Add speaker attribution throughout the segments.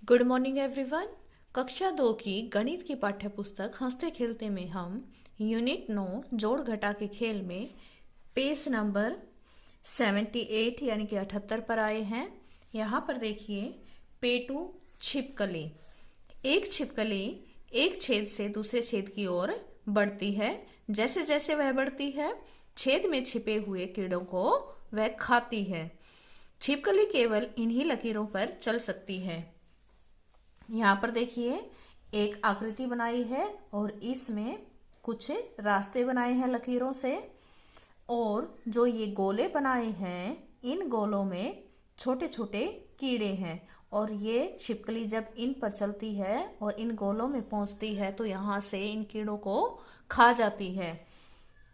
Speaker 1: Good morning everyone. कक्षा 2 की गणित की पाठ्य पुस्तक हंसते खेलते में हम यूनिट 9 जोड़ घटा के खेल में पेज नंबर 78 यानी कि 78 पर आए हैं। यहाँ पर देखिए पेटू छिपकली। एक छिपकली एक छेद से दूसरे छेद की ओर बढ़ती है। जैसे जैसे वह बढ़ती है छेद में छिपे हुए कीड़ों को वह खाती है। छिपकली केवल इन्हीं लकीरों पर चल सकती है। यहाँ पर देखिए एक आकृति बनाई है और इसमें कुछ रास्ते बनाए हैं लकीरों से, और जो ये गोले बनाए हैं इन गोलों में छोटे छोटे कीड़े हैं, और ये छिपकली जब इन पर चलती है और इन गोलों में पहुंचती है तो यहाँ से इन कीड़ों को खा जाती है।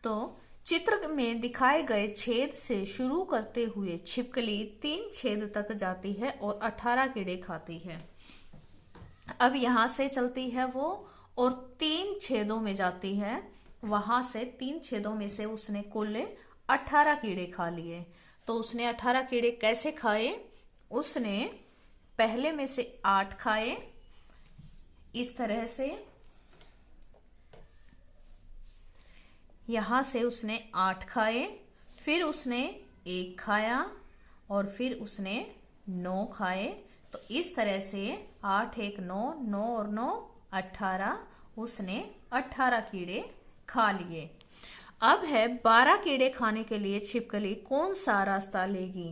Speaker 1: तो चित्र में दिखाए गए छेद से शुरू करते हुए छिपकली 3 छेद तक जाती है और 18 कीड़े खाती है। अब यहाँ से चलती है वो और 3 छेदों में जाती है। वहां से 3 छेदों में से उसने कुल 18 कीड़े खा लिए। तो उसने 18 कीड़े कैसे खाए? उसने पहले में से 8 खाए इस तरह से, यहां से उसने 8 खाए, फिर उसने 1 खाया और फिर उसने 9 खाए। तो इस तरह से 8 1 9 9 और 9 18, उसने 18 कीड़े खा लिए। अब है 12 कीड़े खाने के लिए छिपकली कौन सा रास्ता लेगी।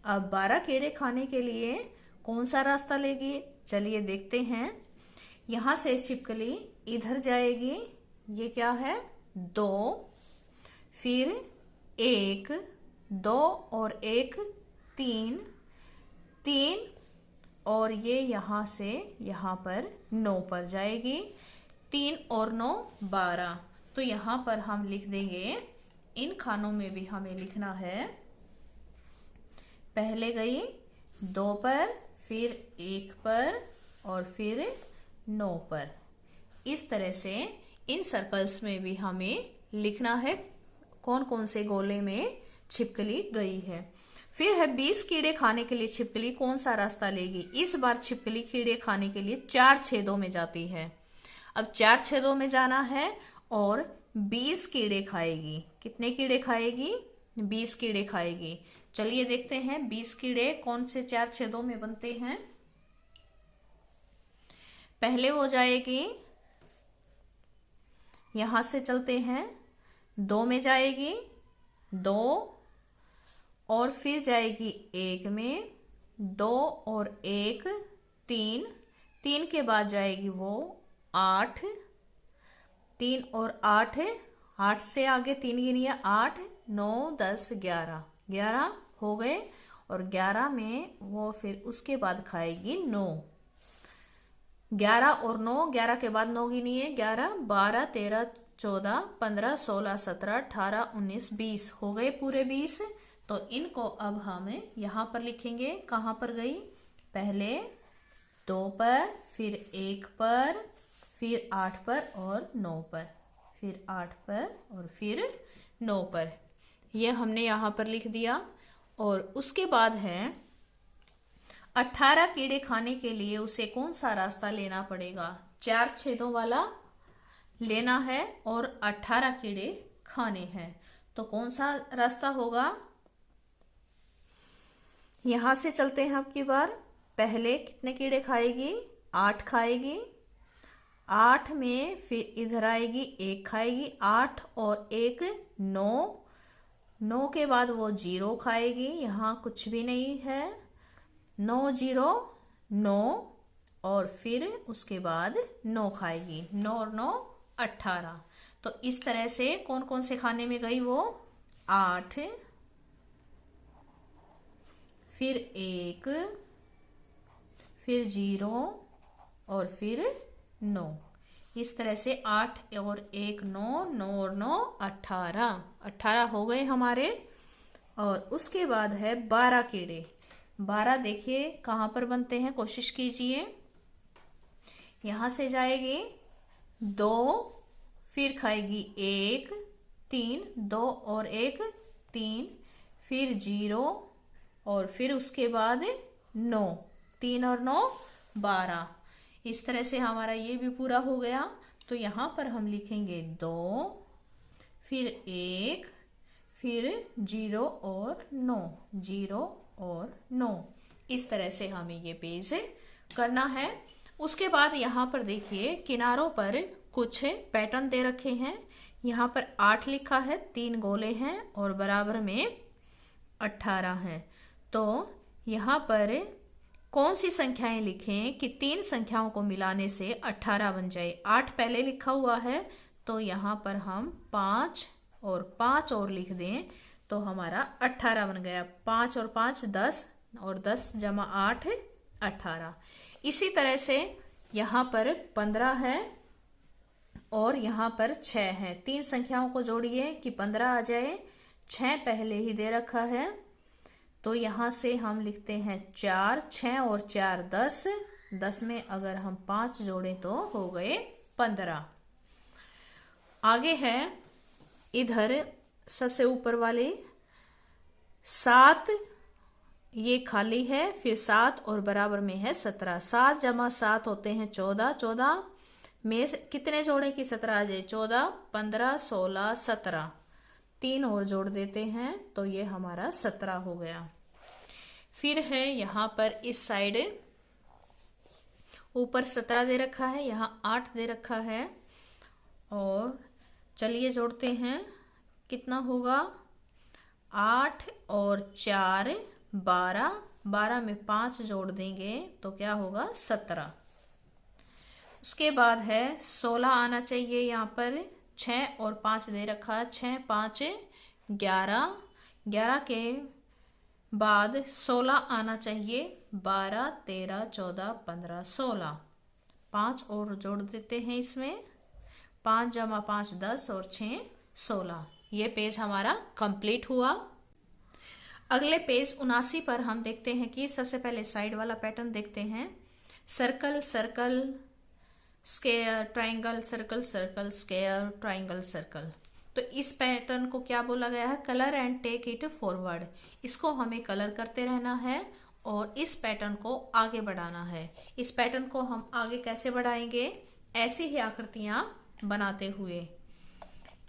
Speaker 1: अब 12 कीड़े खाने के लिए कौन सा रास्ता लेगी, चलिए देखते हैं। यहां से छिपकली इधर जाएगी, ये क्या है 2, फिर 1 2 और 1 3 3, और ये यहाँ से यहाँ पर 9 पर जाएगी। 3 और 9 12। तो यहाँ पर हम लिख देंगे, इन खानों में भी हमें लिखना है, पहले गई 2 पर, फिर 1 पर और फिर 9 पर। इस तरह से इन सर्कल्स में भी हमें लिखना है कौन कौन से गोले में छिपकली गई है। फिर है 20 कीड़े खाने के लिए छिपकली कौन सा रास्ता लेगी। इस बार छिपकली कीड़े खाने के लिए 4 छेदों में जाती है। अब 4 छेदों में जाना है और 20 कीड़े खाएगी। कितने कीड़े खाएगी? 20 कीड़े खाएगी। चलिए देखते हैं 20 कीड़े कौन से 4 छेदों में बनते हैं। पहले वो जाएगी, यहां से चलते हैं 2 में जाएगी, 2 और फिर जाएगी 1 में, 2 और 1 3, 3 के बाद जाएगी वो 8, 3 और 8, 8 से आगे 3 गिनिए, 8 9 10 11, 11 हो गए। और 11 में वो फिर उसके बाद खाएगी 9। 11 और 9, 11 के बाद 9 गिनिए, 11 12 13 14 15 16 17 18 19 20 हो गए पूरे 20। तो इनको अब हम यहाँ पर लिखेंगे। कहाँ पर गई? पहले 2 पर, फिर 1 पर, फिर 8 पर और 9 पर, फिर 8 पर और फिर 9 पर। यह हमने यहाँ पर लिख दिया। और उसके बाद है 18 कीड़े खाने के लिए उसे कौन सा रास्ता लेना पड़ेगा। 4 छेदों वाला लेना है और 18 कीड़े खाने हैं। तो कौन सा रास्ता होगा? यहां से चलते हैं अब की बार। पहले कितने कीड़े खाएगी? 8 खाएगी। 8 में फिर इधर आएगी 1 खाएगी, 8 और 1 9, 9 के बाद वो 0 खाएगी, यहाँ कुछ भी नहीं है, 9 0 9 और फिर उसके बाद 9 खाएगी, 9 और 9 18। तो इस तरह से कौन कौन से खाने में गई वो? 8, फिर 1, फिर 0 और फिर 9। इस तरह से 8 और 1 9, 9 और 9 18, 18 हो गए हमारे। और उसके बाद है 12 कीड़े। 12 देखिए कहाँ पर बनते हैं, कोशिश कीजिए। यहाँ से जाएगी 2, फिर खाएगी 1 3, 2 और 1 3, फिर 0 और फिर उसके बाद 9, 3 और 9 12। इस तरह से हमारा ये भी पूरा हो गया। तो यहाँ पर हम लिखेंगे 2, फिर 1, फिर 0 और 9, 0 और 9। इस तरह से हमें ये पेज करना है। उसके बाद यहाँ पर देखिए किनारों पर कुछ पैटर्न दे रखे हैं। यहाँ पर 8 लिखा है, 3 गोले हैं और बराबर में 18 हैं। तो यहाँ पर कौन सी संख्याएं लिखें कि 3 संख्याओं को मिलाने से 18 बन जाए। 8 पहले लिखा हुआ है, तो यहाँ पर हम 5 और 5 और लिख दें तो हमारा 18 बन गया। 5 और 5 10 और 10 जमा 8 18। इसी तरह से यहाँ पर 15 है और यहाँ पर 6 है। 3 संख्याओं को जोड़िए कि 15 आ जाए। 6 पहले ही दे रखा है, तो यहाँ से हम लिखते हैं 4, 6 और 4 10। 10 में अगर हम 5 जोड़ें तो हो गए 15। आगे है इधर सबसे ऊपर वाले 7, ये खाली है, फिर 7 और बराबर में है 17। 7 जमा 7 होते हैं 14। 14 में से कितने जोड़े कि 17 आ जाए। 14, 15, 16, 17। 3 और जोड़ देते हैं तो ये हमारा 17 हो गया। फिर है यहाँ पर इस साइड ऊपर 17 दे रखा है, यहाँ 8 दे रखा है। और चलिए जोड़ते हैं, कितना होगा। 8 और 4 12। 12 में 5 जोड़ देंगे तो क्या होगा 17। उसके बाद है 16 आना चाहिए। यहाँ पर 6 और 5 दे रखा है, 6 5 11। 11 के बाद 16 आना चाहिए। 12 13 14 15 16। 5 और जोड़ देते हैं इसमें। 5 जमा 5 10 और 6 16। ये पेज हमारा कंप्लीट हुआ। अगले पेज 79 पर हम देखते हैं कि सबसे पहले साइड वाला पैटर्न देखते हैं। Circle circle square triangle, circle circle square triangle circle. तो इस पैटर्न को क्या बोला गया है, colour and take it forward. इसको हमें कलर करते रहना है और इस पैटर्न को आगे बढ़ाना है। इस पैटर्न को हम आगे कैसे बढ़ाएंगे, ऐसी ही आकृतियां बनाते हुए।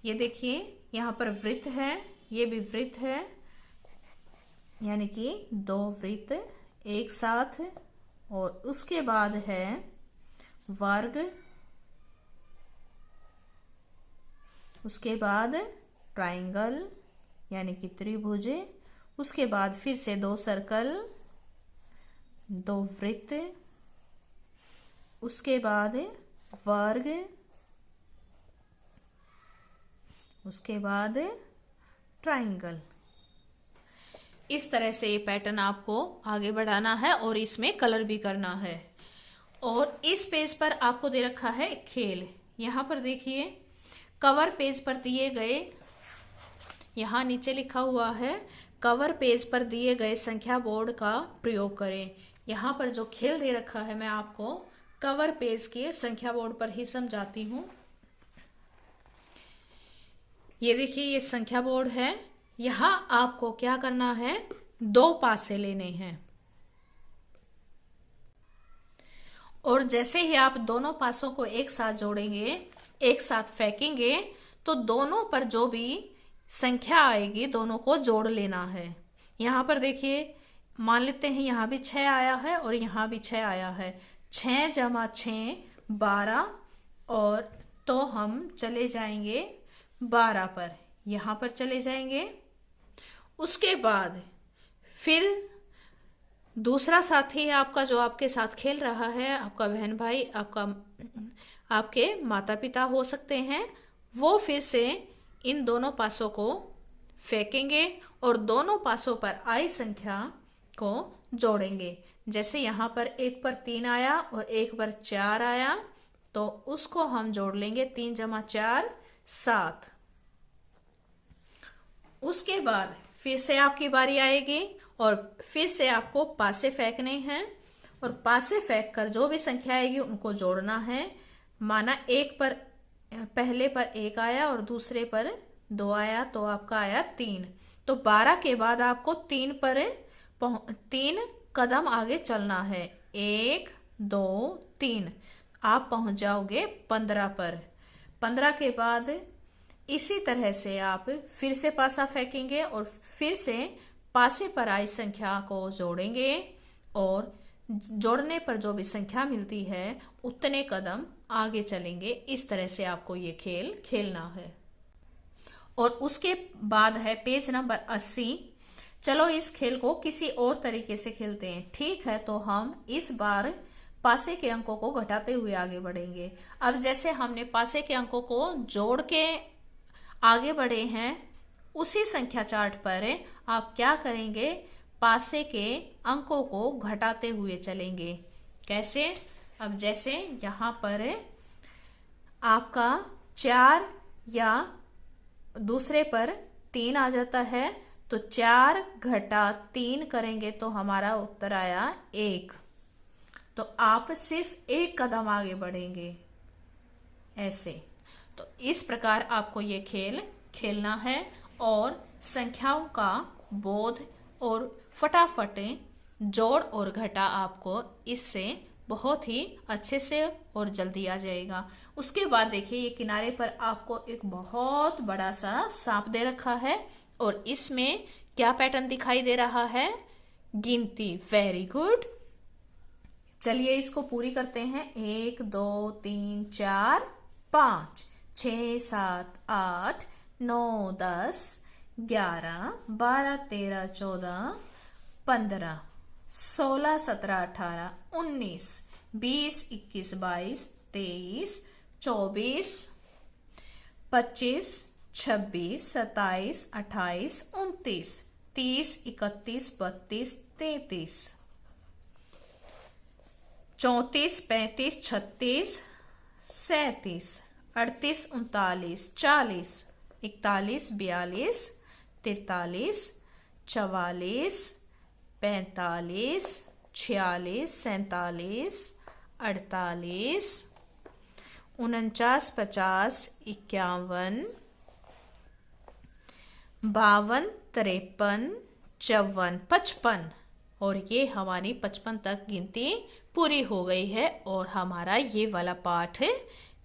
Speaker 1: ये देखिए यहाँ पर वृत्त है, ये भी वृत्त है, यानी कि 2 वृत्त एक साथ। और उसके बाद है वर्ग, उसके बाद ट्राइंगल यानी कि त्रिभुज। उसके बाद फिर से 2 सर्कल, 2 वृत्त, उसके बाद वर्ग, उसके बाद ट्राइंगल। इस तरह से ये पैटर्न आपको आगे बढ़ाना है और इसमें कलर भी करना है। और इस पेज पर आपको दे रखा है खेल। यहाँ पर देखिए कवर पेज पर दिए गए, यहाँ नीचे लिखा हुआ है कवर पेज पर दिए गए संख्या बोर्ड का प्रयोग करें। यहाँ पर जो खेल दे रखा है मैं आपको कवर पेज के संख्या बोर्ड पर ही समझाती हूँ। ये देखिए ये संख्या बोर्ड है। यहाँ आपको क्या करना है, 2 पासे लेने हैं और जैसे ही आप दोनों पासों को एक साथ जोड़ेंगे, एक साथ फेंकेंगे, तो दोनों पर जो भी संख्या आएगी दोनों को जोड़ लेना है। यहाँ पर देखिए मान लेते हैं यहाँ भी 6 आया है और यहाँ भी 6 आया है। 6 जमा 6 12। और तो हम चले जाएंगे 12 पर, यहाँ पर चले जाएंगे। उसके बाद फिर दूसरा साथी है आपका जो आपके साथ खेल रहा है, आपका बहन भाई, आपके माता पिता हो सकते हैं, वो फिर से इन दोनों पासों को फेंकेंगे और दोनों पासों पर आई संख्या को जोड़ेंगे। जैसे यहाँ पर एक पर 3 आया और एक पर 4 आया, तो उसको हम जोड़ लेंगे। 3 जमा 4 7। उसके बाद फिर से आपकी बारी आएगी और फिर से आपको पासे फेंकने हैं और पासे फेंक कर जो भी संख्या आएगी उनको जोड़ना है। माना एक पर पहले पर 1 आया और दूसरे पर 2 आया, तो आपका आया 3। तो 12 के बाद आपको 3 कदम आगे चलना है। 1 2 3, आप पहुंच जाओगे 15 पर। 15 के बाद इसी तरह से आप फिर से पासा फेंकेंगे और फिर से पासे पर आई संख्या को जोड़ेंगे और जोड़ने पर जो भी संख्या मिलती है उतने कदम आगे चलेंगे। इस तरह से आपको ये खेल खेलना है। और उसके बाद है पेज नंबर 80। चलो इस खेल को किसी और तरीके से खेलते हैं। ठीक है, तो हम इस बार पासे के अंकों को घटाते हुए आगे बढ़ेंगे। अब जैसे हमने पासे के अंकों को जोड़ के आगे बढ़े हैं, उसी संख्या चार्ट पर आप क्या करेंगे, पासे के अंकों को घटाते हुए चलेंगे। कैसे? अब जैसे यहाँ पर आपका 4 या दूसरे पर 3 आ जाता है, तो 4 घटा 3 करेंगे तो हमारा उत्तर आया 1। तो आप सिर्फ एक कदम आगे बढ़ेंगे ऐसे। तो इस प्रकार आपको ये खेल खेलना है और संख्याओं का बोध और फटाफट जोड़ और घटा आपको इससे बहुत ही अच्छे से और जल्दी आ जाएगा। उसके बाद देखिए ये किनारे पर आपको एक बहुत बड़ा सा सांप दे रखा है और इसमें क्या पैटर्न दिखाई दे रहा है, गिनती। Very good. चलिए इसको पूरी करते हैं। 1 2 3 4 5 6 7 8 9 10 11 12 13 14 15 16 17 18 19 20 21 22 23 24 25 26 27 28 29 30 31 32 33 34 35 36 37 38 39 40 41 42 43 44 45 46 47 48 49 50 51 52 53 54 55। और ये हमारी 55 तक गिनती पूरी हो गई है और हमारा ये वाला पाठ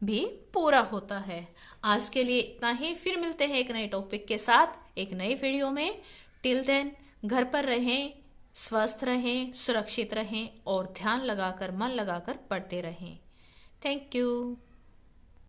Speaker 1: भी पूरा होता है। आज के लिए इतना ही। फिर मिलते हैं एक नए टॉपिक के साथ एक नई वीडियो में। टिल देन घर पर रहें, स्वस्थ रहें, सुरक्षित रहें और ध्यान लगाकर मन लगाकर पढ़ते रहें। Thank you.